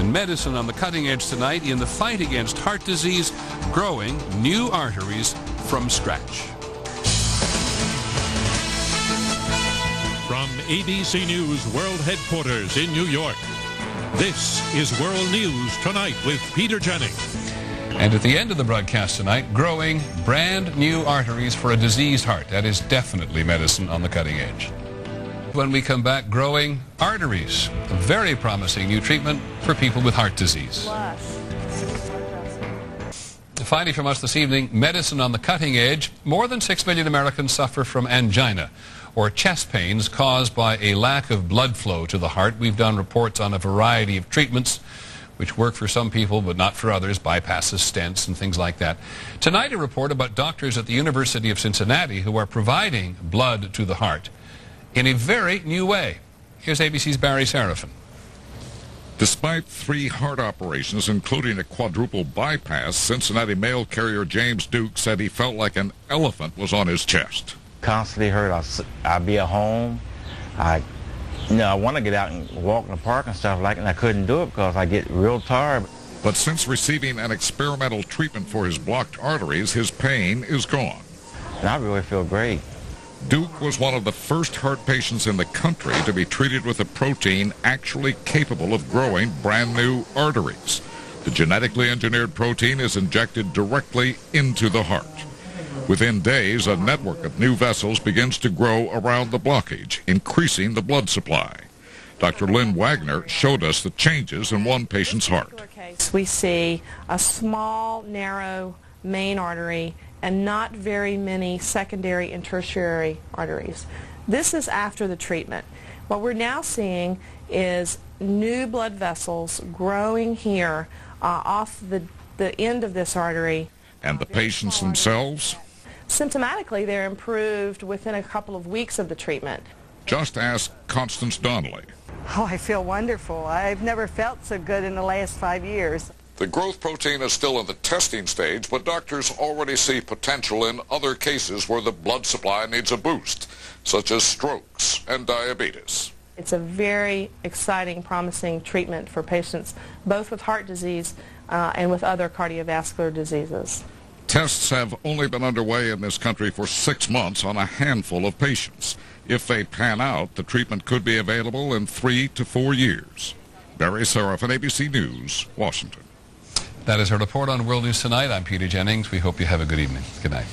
And medicine on the cutting edge tonight in the fight against heart disease, growing new arteries from scratch. From ABC News World Headquarters in New York, this is World News Tonight with Peter Jennings. And at the end of the broadcast tonight, growing brand new arteries for a diseased heart. That is definitely medicine on the cutting edge. When we come back, growing arteries, a very promising new treatment for people with heart disease. Finally from us this evening, medicine on the cutting edge. More than 6 million Americans suffer from angina, or chest pains caused by a lack of blood flow to the heart. We've done reports on a variety of treatments which work for some people but not for others, bypasses, stents, and things like that. Tonight, a report about doctors at the University of Cincinnati who are providing blood to the heart in a very new way. Here's ABC's Barry Serafin. Despite 3 heart operations, including a quadruple bypass, Cincinnati mail carrier James Duke said he felt like an elephant was on his chest. Constantly hurt. I'd be at home. I want to get out and walk in the park and stuff like that, and I couldn't do it because I get real tired. But since receiving an experimental treatment for his blocked arteries, his pain is gone. And I really feel great. Duke was one of the first heart patients in the country to be treated with a protein actually capable of growing brand new arteries. The genetically engineered protein is injected directly into the heart. Within days, a network of new vessels begins to grow around the blockage, increasing the blood supply. Dr. Lynn Wagner showed us the changes in one patient's heart. We see a small, narrow main artery and not very many secondary and tertiary arteries. This is after the treatment. What we're now seeing is new blood vessels growing here off the end of this artery. And the patients themselves? Symptomatically, they're improved within a couple of weeks of the treatment. Just ask Constance Donnelly. Oh, I feel wonderful. I've never felt so good in the last 5 years. The growth protein is still in the testing stage, but doctors already see potential in other cases where the blood supply needs a boost, such as strokes and diabetes. It's a very exciting, promising treatment for patients, both with heart disease and with other cardiovascular diseases. Tests have only been underway in this country for 6 months on a handful of patients. If they pan out, the treatment could be available in 3 to 4 years. Barry Serafin, ABC News, Washington. That is our report on World News Tonight. I'm Peter Jennings. We hope you have a good evening. Good night.